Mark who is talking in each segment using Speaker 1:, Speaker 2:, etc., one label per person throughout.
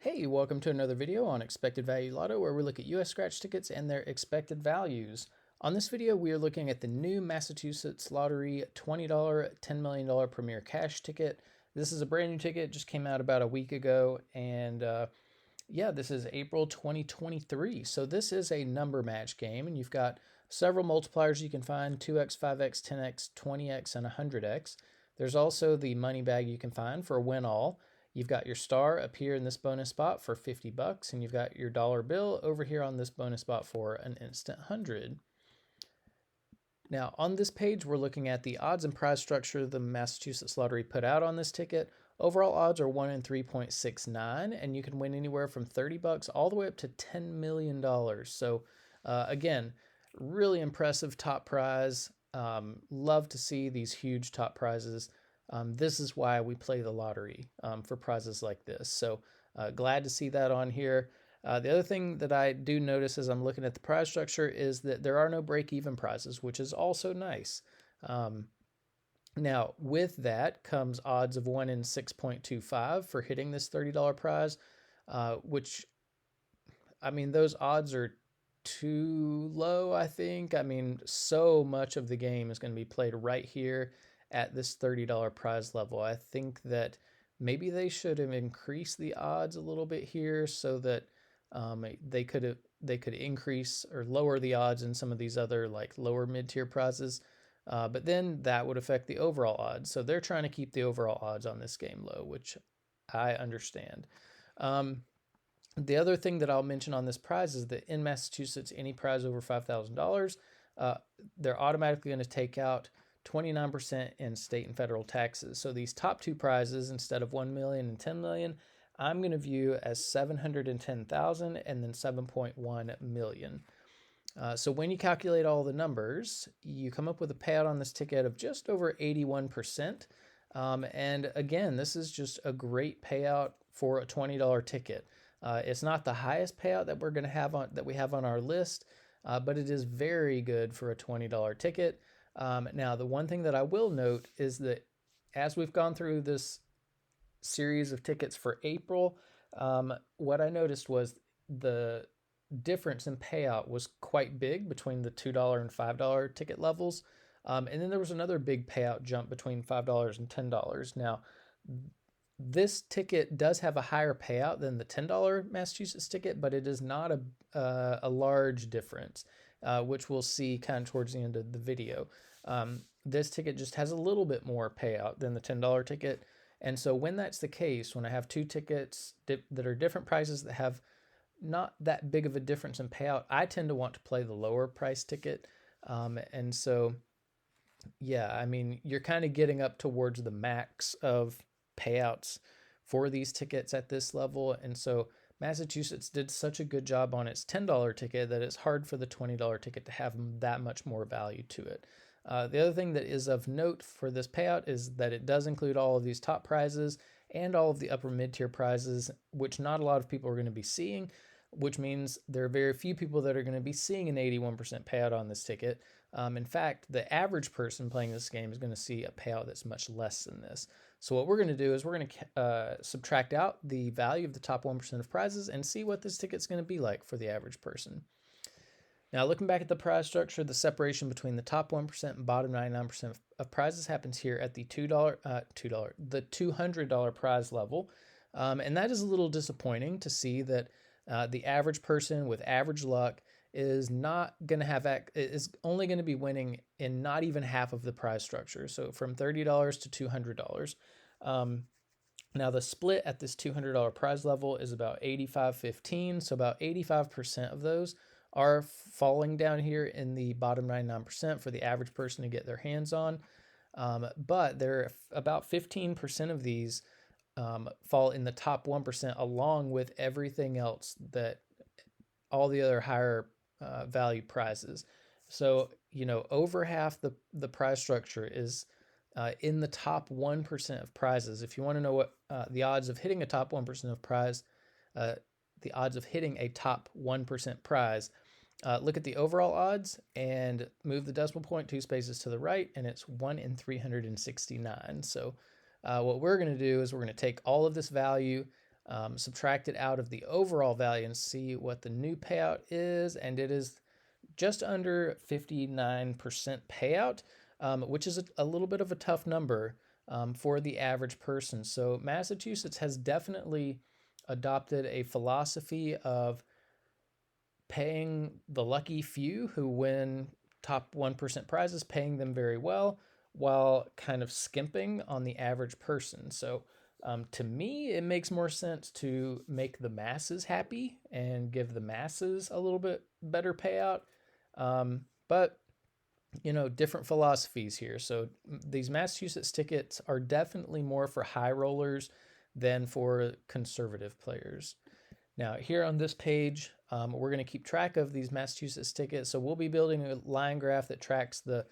Speaker 1: Hey, welcome to another video on Expected Value Lotto, where we look at US scratch tickets and their expected values. On this video, we are looking at the new Massachusetts Lottery $20 $10 million Premier Cash ticket. This is a brand new ticket, just came out about a week ago, and yeah, this is April 2023. So this is a number match game, and you've got several multipliers you can find: 2x, 5x, 10x, 20x, and 100x. There's also the money bag you can find for a win all. You've got your star up here in this bonus spot for 50 bucks, and you've got your dollar bill over here on this bonus spot for an instant 100. Now, on this page, we're looking at the odds and prize structure the Massachusetts Lottery put out on this ticket. Overall odds are 1 in 3.69, and you can win anywhere from 30 bucks all the way up to $10 million. So, again, really impressive top prize. Love to see these huge top prizes. This is why we play the lottery, for prizes like this. So glad to see that on here. The other thing that I do notice as I'm looking at the prize structure is that there are no break-even prizes, which is also nice. Now, with that comes odds of 1 in 6.25 for hitting this $30 prize, which, I mean, those odds are too low, I think. I mean, so much of the game is going to be played right here at this $30 prize level. I think that maybe they should have increased the odds a little bit here so that they could increase or lower the odds in some of these other like lower mid-tier prizes. But then that would affect the overall odds. So they're trying to keep the overall odds on this game low, which I understand. The other thing that I'll mention on this prize is that in Massachusetts, any prize over $5,000, they're automatically going to take out 29% in state and federal taxes. So these top two prizes, instead of 1 million and 10 million, I'm going to view as 710,000 and then 7.1 million. So when you calculate all the numbers, you come up with a payout on this ticket of just over 81%. And again, this is just a great payout for a $20 ticket. It's not the highest payout that we're going to have on that we have on our list, but it is very good for a $20 ticket. Now, the one thing that I will note is that as we've gone through this series of tickets for April, what I noticed was the difference in payout was quite big between the $2 and $5 ticket levels. And then there was another big payout jump between $5 and $10. Now, this ticket does have a higher payout than the $10 Massachusetts ticket, but it is not a large difference, which we'll see kind of towards the end of the video. This ticket just has a little bit more payout than the $10 ticket. And so when that's the case, when I have two tickets that are different prices that have not that big of a difference in payout, I tend to want to play the lower price ticket. And so, yeah, I mean, you're kind of getting up towards the max of payouts for these tickets at this level. And so Massachusetts did such a good job on its $10 ticket that it's hard for the $20 ticket to have that much more value to it. The other thing that is of note for this payout is that it does include all of these top prizes and all of the upper mid-tier prizes, which not a lot of people are going to be seeing, which means there are very few people that are going to be seeing an 81% payout on this ticket. In fact, the average person playing this game is going to see a payout that's much less than this. So what we're going to do is we're going to subtract out the value of the top 1% of prizes and see what this ticket's going to be like for the average person. Now, looking back at the prize structure, the separation between the top 1% and bottom 99% of prizes happens here at the the $200 prize level. And that is a little disappointing to see that the average person with average luck is not going to have is only going to be winning in not even half of the prize structure. So from $30 to $200. Now the split at this $200 prize level is about 85-15. So about 85% of those are falling down here in the bottom 99% for the average person to get their hands on. But there are about 15% of these fall in the top 1% along with everything else, that all the other higher value prizes. So, you know, over half the prize structure is in the top 1% of prizes. If you want to know what the odds of hitting a top 1% of prize, the odds of hitting a top 1% prize, look at the overall odds and move the decimal point 2 spaces to the right, and it's 1 in 369. So what we're going to do is we're going to take all of this value subtract it out of the overall value and see what the new payout is, and it is just under 59% payout, which is a little bit of a tough number for the average person. So Massachusetts has definitely adopted a philosophy of paying the lucky few who win top 1% prizes, paying them very well, while kind of skimping on the average person. So to me, it makes more sense to make the masses happy and give the masses a little bit better payout. But different philosophies here. So these Massachusetts tickets are definitely more for high rollers than for conservative players. Now, here on this page, we're going to keep track of these Massachusetts tickets. So we'll be building a line graph that tracks the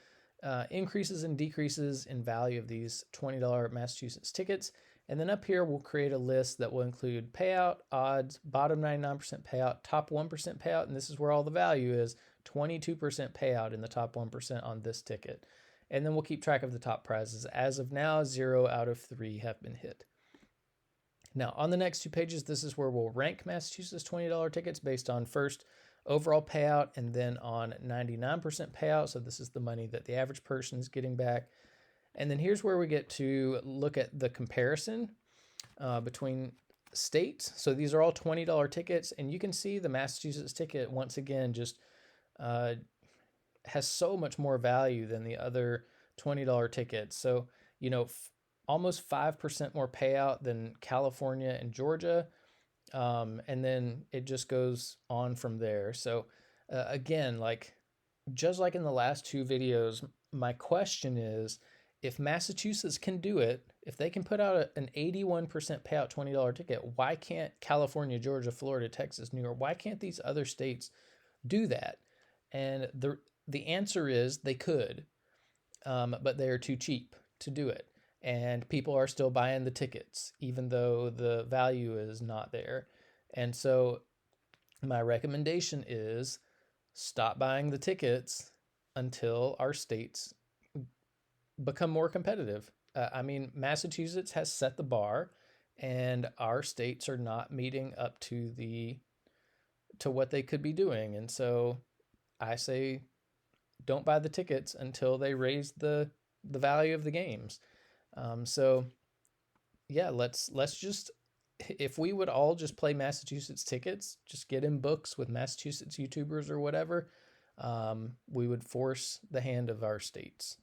Speaker 1: increases and decreases in value of these $20 Massachusetts tickets. And then up here, we'll create a list that will include payout, odds, bottom 99% payout, top 1% payout, and this is where all the value is, 22% payout in the top 1% on this ticket. And then we'll keep track of the top prizes. As of now, 0 out of 3 have been hit. Now, on the next two pages, this is where we'll rank Massachusetts $20 tickets based on first overall payout and then on 99% payout. So this is the money that the average person is getting back. And then here's where we get to look at the comparison between states. So these are all $20 tickets, and you can see the Massachusetts ticket, once again, just has so much more value than the other $20 tickets. So, almost 5% more payout than California and Georgia. And then it just goes on from there. So again, just like in the last two videos, my question is, if Massachusetts can do it, if they can put out an 81% payout $20 ticket, why can't California, Georgia, Florida, Texas, New York, why can't these other states do that? And the answer is they could, but they are too cheap to do it. And people are still buying the tickets, even though the value is not there. And so my recommendation is stop buying the tickets until our states become more competitive. Massachusetts has set the bar, and our states are not meeting up to what they could be doing. And so I say don't buy the tickets until they raise the value of the games. So yeah, let's just, if we would all just play Massachusetts tickets, just get in books with Massachusetts YouTubers or whatever, we would force the hand of our states.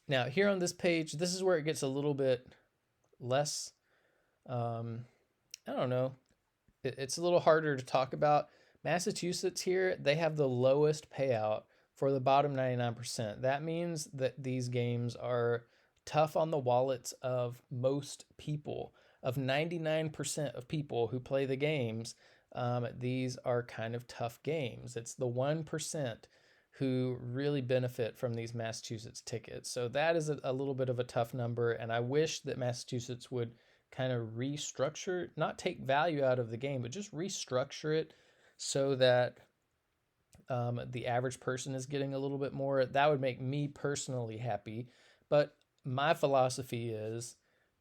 Speaker 1: Now, here on this page, this is where it gets a little bit less, I don't know, it's a little harder to talk about. Massachusetts here, they have the lowest payout for the bottom 99%. That means that these games are tough on the wallets of most people. Of 99% of people who play the games, these are kind of tough games. It's the 1% who really benefit from these Massachusetts tickets. So that is a little bit of a tough number, and I wish that Massachusetts would kind of restructure, not take value out of the game, but just restructure it so that the average person is getting a little bit more. That would make me personally happy. But my philosophy is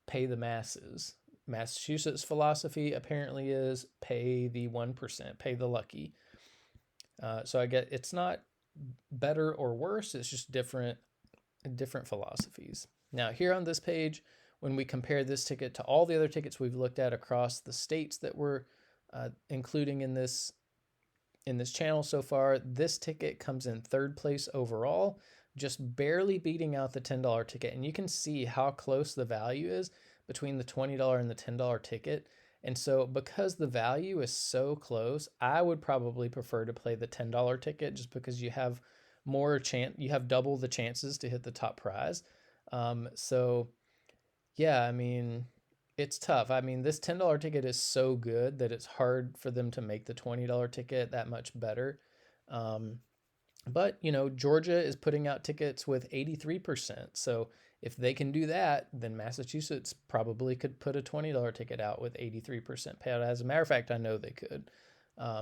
Speaker 1: pay the masses. Massachusetts' philosophy apparently is pay the 1%, pay the lucky. So I get it's not better or worse, it's just different philosophies. Now, here on this page, when we compare this ticket to all the other tickets we've looked at across the states that we're including in this channel so far, this ticket comes in third place overall, just barely beating out the $10 ticket. And you can see how close the value is between the $20 and the $10 ticket. And so because the value is so close, I would probably prefer to play the $10 ticket, just because you have you have double the chances to hit the top prize. So yeah, it's tough. This $10 ticket is so good that it's hard for them to make the $20 ticket that much better. But Georgia is putting out tickets with 83%. So if they can do that, then Massachusetts probably could put a $20 ticket out with 83% payout. As a matter of fact, I know they could.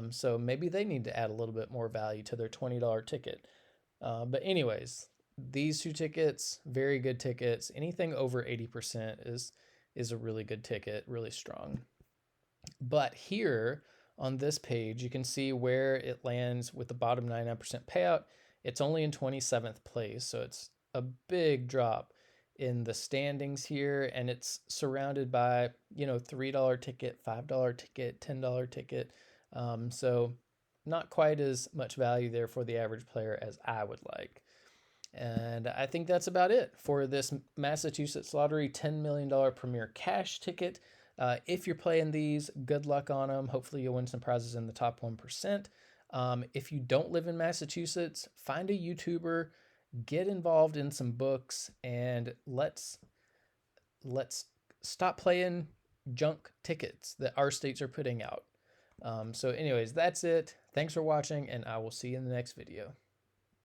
Speaker 1: So maybe they need to add a little bit more value to their $20 ticket. But anyways, these two tickets, very good tickets. Anything over 80% is a really good ticket, really strong. But here on this page, you can see where it lands with the bottom 99% payout. It's only in 27th place, so it's a big drop in the standings here, and it's surrounded by, $3 ticket, $5 ticket, $10 ticket. So not quite as much value there for the average player as I would like. And I think that's about it for this Massachusetts Lottery $10 million Premier Cash ticket. If you're playing these, good luck on them. Hopefully, you'll win some prizes in the top 1%. If you don't live in Massachusetts, find a YouTuber, get involved in some books, and let's stop playing junk tickets that our states are putting out. So anyways, that's it. Thanks for watching, and I will see you in the next video.